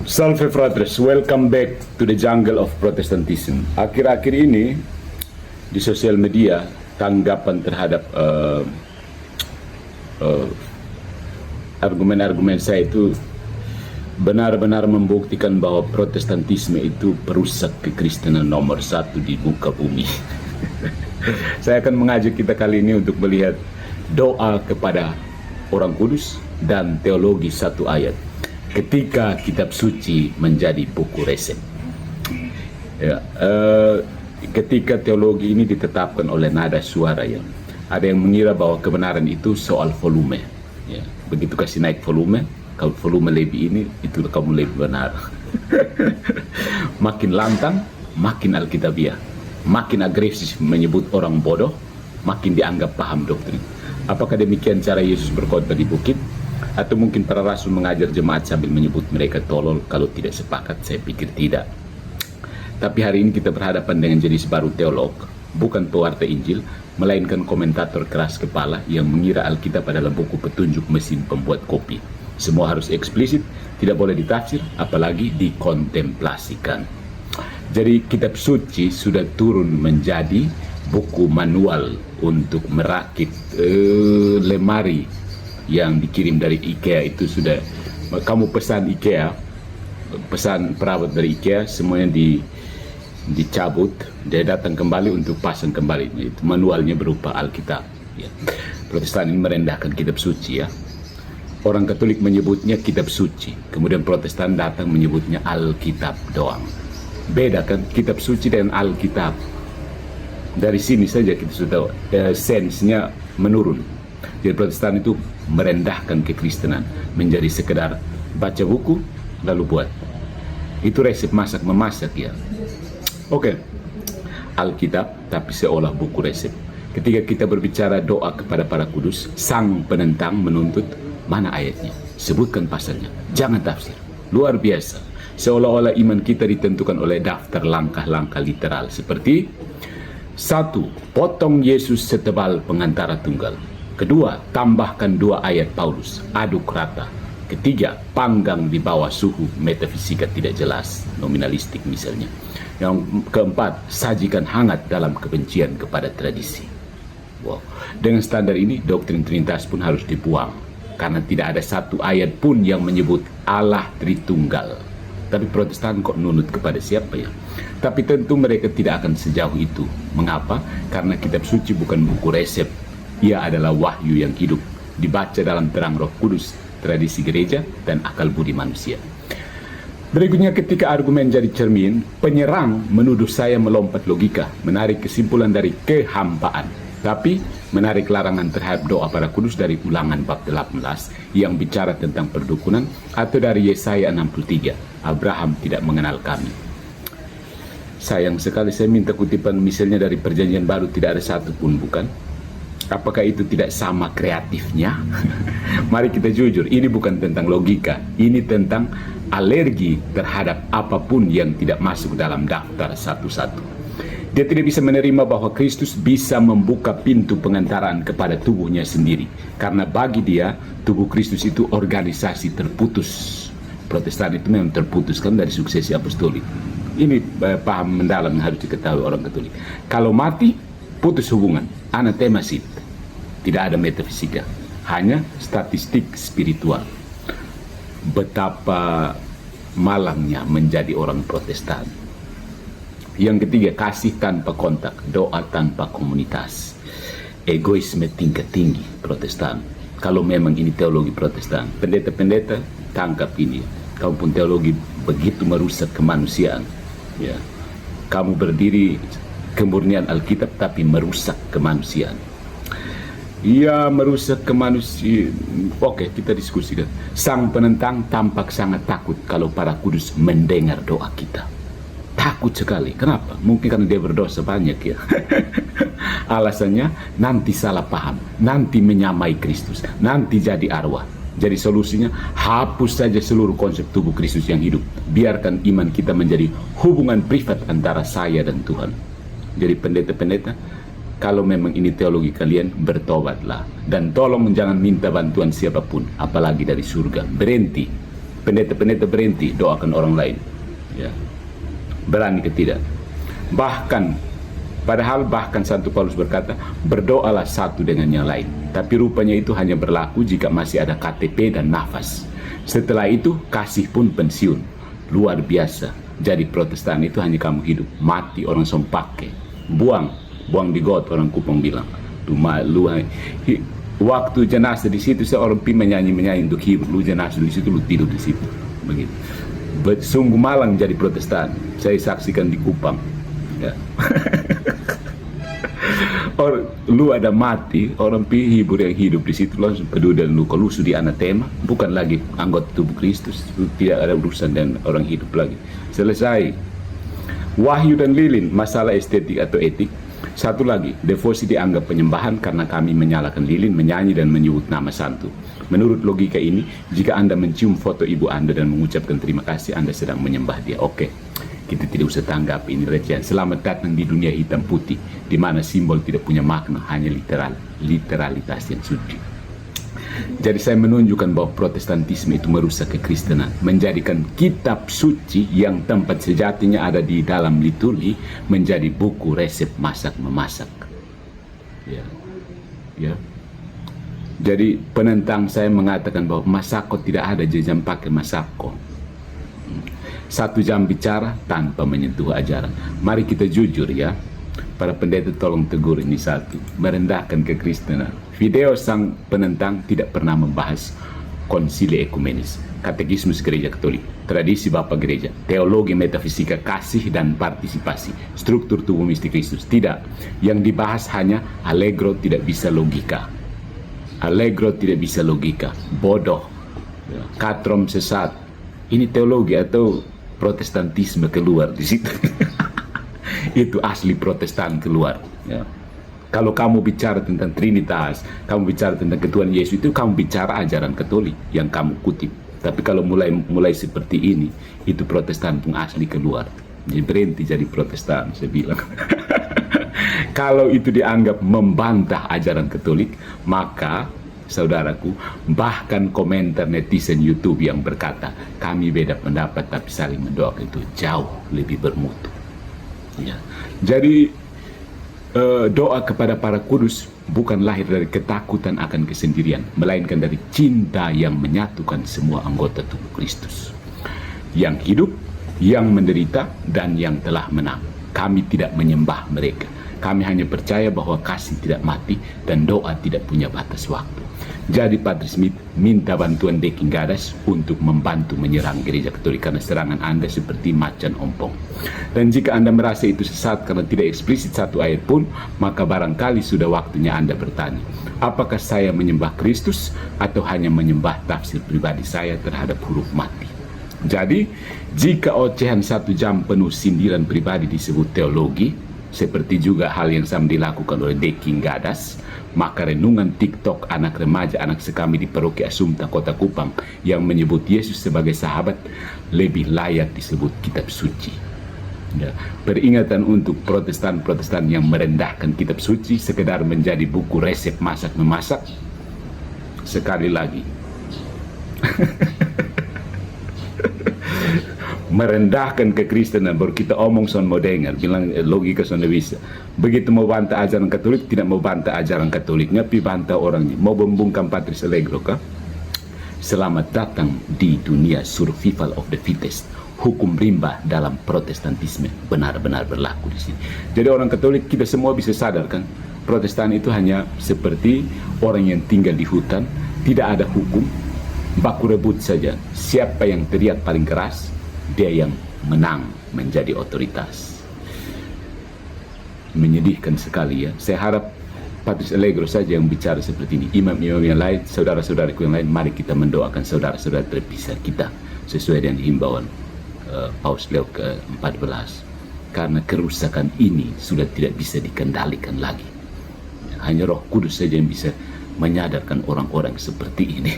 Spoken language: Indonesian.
Salve fratres, welcome back to the jungle of Protestantism. Akhir-akhir ini di sosial media tanggapan terhadap argumen-argumen saya itu benar-benar membuktikan bahwa Protestantisme itu perusak kekristenan nomor satu di muka bumi. Saya akan mengajak kita kali ini untuk melihat doa kepada Orang Kudus dan teologi satu ayat ketika kitab suci menjadi buku resep. Ketika teologi ini ditetapkan oleh nada suara, ada yang mengira bahwa kebenaran itu soal volume. Begitu kasih naik volume, kalau volume lebih ini, itu kamu lebih benar. Makin lantang, makin alkitabiah. Makin agresif menyebut orang bodoh, makin dianggap paham doktrin. Apakah demikian cara Yesus berkhotbah di bukit? Atau mungkin para rasul mengajar jemaat sambil menyebut mereka tolol? Kalau tidak sepakat, saya pikir tidak. Tapi hari ini kita berhadapan dengan jenis baru teolog, bukan pewarta Injil, melainkan komentator keras kepala yang mengira Alkitab adalah buku petunjuk mesin pembuat kopi. Semua harus eksplisit, tidak boleh ditafsir, apalagi dikontemplasikan. Jadi kitab suci sudah turun menjadi buku manual untuk merakit lemari yang dikirim dari IKEA. Itu sudah, kamu pesan IKEA, pesan perawat dari IKEA, semuanya dicabut, dia datang kembali untuk pasang kembali. Itu manualnya berupa Alkitab. Protestan ini merendahkan kitab suci, Orang Katolik menyebutnya kitab suci, kemudian Protestan datang menyebutnya Alkitab doang. Beda kan kitab suci dan Alkitab. Dari sini saja kita sudah sensenya menurun. Jadi Protestan itu merendahkan kekristenan menjadi sekedar baca buku lalu buat. Itu resep masak memasak, Oke. Alkitab tapi seolah buku resep. Ketika kita berbicara doa kepada para kudus, sang penentang menuntut mana ayatnya, sebutkan pasalnya, jangan tafsir. Luar biasa. Seolah-olah iman kita ditentukan oleh daftar langkah-langkah literal seperti 1. Potong Yesus setebal pengantara tunggal. 2. Tambahkan 2 ayat Paulus, aduk rata. 3. Panggang di bawah suhu metafisika tidak jelas, nominalistik misalnya. Yang 4. Sajikan hangat dalam kebencian kepada tradisi. Wow. Dengan standar ini, doktrin Trinitas pun harus dibuang, karena tidak ada satu ayat pun yang menyebut Allah Tritunggal. Tapi Protestan kok nunut kepada siapa, Tapi tentu mereka tidak akan sejauh itu. Mengapa? Karena kitab suci bukan buku resep. Ia adalah wahyu yang hidup, dibaca dalam terang Roh Kudus, tradisi gereja, dan akal budi manusia. Berikutnya, ketika argumen jadi cermin, penyerang menuduh saya melompat logika, menarik kesimpulan dari kehampaan, tapi menarik larangan terhadap doa para kudus dari Ulangan bab 18 yang bicara tentang perdukunan, atau dari Yesaya 63, Abraham tidak mengenal kami. Sayang sekali, saya minta kutipan misalnya dari Perjanjian Baru, tidak ada satu pun, bukan? Apakah itu tidak sama kreatifnya? Mari kita jujur, ini bukan tentang logika, ini tentang alergi terhadap apapun yang tidak masuk dalam daftar satu-satu. Dia tidak bisa menerima bahwa Kristus bisa membuka pintu pengantaraan kepada tubuhnya sendiri, karena bagi dia tubuh Kristus itu organisasi terputus. Protestan itu memang terputus kan dari suksesi apostolik. Ini paham mendalam yang harus diketahui orang Katolik. Kalau mati, putus hubungan, anathema sit. Tidak ada metafisika, hanya statistik spiritual. Betapa malangnya menjadi orang Protestan. Yang ketiga, kasih tanpa kontak, doa tanpa komunitas. Egoisme tingkat tinggi Protestan. Kalau memang ini teologi Protestan, pendeta-pendeta tangkap ini. Kamu pun teologi begitu merusak kemanusiaan. Kamu berdiri kemurnian Alkitab tapi merusak kemanusiaan. Merusak kemanusiaan. Oke, kita diskusikan. Sang penentang tampak sangat takut kalau para kudus mendengar doa kita. Takut sekali. Kenapa? Mungkin karena dia berdosa banyak, Alasannya, nanti salah paham, nanti menyamai Kristus, nanti jadi arwah. Jadi solusinya, hapus saja seluruh konsep tubuh Kristus yang hidup. Biarkan iman kita menjadi hubungan privat antara saya dan Tuhan. Jadi pendeta-pendeta, kalau memang ini teologi kalian, bertobatlah. Dan tolong jangan minta bantuan siapapun, apalagi dari surga. Berhenti. pendeta-pendeta berhenti doakan orang lain. Ya. Berani ke tidak? Bahkan Santo Paulus berkata, berdoalah satu dengan yang lain. Tapi rupanya itu hanya berlaku jika masih ada KTP dan nafas. Setelah itu kasih pun pensiun. Luar biasa. Jadi Protestan itu hanya kamu hidup, mati orang sompake, buang di got, orang Kupang bilang. Waktu jenazah di situ seorang pi menyanyi untuk hibur. Lu jenazah di situ, lu tidur di situ. Begitu. Sungguh malang jadi Protestan. Saya saksikan di Kupang. Ya. Lu ada mati, orang pi hibur yang hidup di situ langsung peduli dan lu kalau sudah anatema, bukan lagi anggota tubuh Kristus, lu tidak ada urusan dengan orang hidup lagi. Selesai. Wahyu dan lilin, masalah estetik atau etik. Satu lagi, devosi dianggap penyembahan karena kami menyalakan lilin, menyanyi dan menyebut nama santu. Menurut logika ini, jika Anda mencium foto ibu Anda dan mengucapkan terima kasih, Anda sedang menyembah dia. Oke. Kita tidak usah tanggap ini recehan. Selamat datang di dunia hitam putih, di mana simbol tidak punya makna, hanya literalitas yang suci. Jadi saya menunjukkan bahwa Protestantisme itu merusak kekristenan, menjadikan kitab suci yang tempat sejatinya ada di dalam liturgi menjadi buku resep masak memasak. Ya. Jadi penentang saya mengatakan bahwa masako tidak ada jejak pakai masako. 1 jam bicara tanpa menyentuh ajaran. Mari kita jujur ya. Para pendeta tolong tegur ini satu. Merendahkan kekristenan. Video sang penentang tidak pernah membahas konsili ekumenis, katekismus gereja Katolik, tradisi Bapak Gereja, teologi metafisika kasih dan partisipasi, struktur tubuh mistik Kristus. Tidak. Yang dibahas hanya allegro tidak bisa logika. Allegro tidak bisa logika. Bodoh. Katrom sesat. Ini teologi atau Protestantisme keluar di situ. Itu asli Protestan keluar. Ya. Kalau kamu bicara tentang Trinitas, kamu bicara tentang ketuhanan Yesus, itu kamu bicara ajaran Katolik yang kamu kutip. Tapi kalau mulai seperti ini, itu Protestan pun asli keluar. Jadi berhenti jadi Protestan, saya bilang. Kalau itu dianggap membantah ajaran Katolik, maka saudaraku, bahkan komentar netizen YouTube yang berkata kami beda pendapat tapi saling mendoakan itu jauh lebih bermutu. Ya. Jadi doa kepada para kudus bukan lahir dari ketakutan akan kesendirian, melainkan dari cinta yang menyatukan semua anggota tubuh Kristus, yang hidup, yang menderita, dan yang telah menang. Kami tidak menyembah mereka. Kami hanya percaya bahwa kasih tidak mati dan doa tidak punya batas waktu. Jadi Padre Smith minta bantuan Deking Gadas untuk membantu menyerang gereja Katolik karena serangan Anda seperti macan ompong. Dan jika Anda merasa itu sesat karena tidak eksplisit satu ayat pun, maka barangkali sudah waktunya Anda bertanya, apakah saya menyembah Kristus atau hanya menyembah tafsir pribadi saya terhadap huruf mati? Jadi, jika ocehan 1 jam penuh sindiran pribadi disebut teologi, seperti juga hal yang sama dilakukan oleh Deking Gadas, maka renungan TikTok anak remaja anak sekami di Paroki Assumpta Kota Kupang yang menyebut Yesus sebagai sahabat lebih layak disebut kitab suci. Ya, peringatan untuk Protestan-Protestan yang merendahkan kitab suci sekedar menjadi buku resep masak memasak. Sekali lagi, merendahkan kekristenan baru kita omong son mau dengar, bilang logika son bisa. Begitu mau bantah ajaran Katolik, tidak mau bantah ajaran Katoliknya, pi bantah orangnya. Mau membungkam Patrice Allegro kah? Selamat datang di dunia survival of the fittest. Hukum rimba dalam Protestantisme benar-benar berlaku di sini. Jadi orang Katolik kita semua bisa sadar kan, Protestan itu hanya seperti orang yang tinggal di hutan, tidak ada hukum, baku rebut saja. Siapa yang teriak paling keras, dia yang menang menjadi otoritas. Menyedihkan sekali ya. Saya harap Patrice Allegro saja yang bicara seperti ini. Imam-imam yang lain, saudara-saudariku yang lain, mari kita mendoakan saudara-saudara terpisah kita sesuai dengan himbauan Paus Leo ke-14. Karena kerusakan ini sudah tidak bisa dikendalikan lagi. Hanya Roh Kudus saja yang bisa menyadarkan orang-orang seperti ini.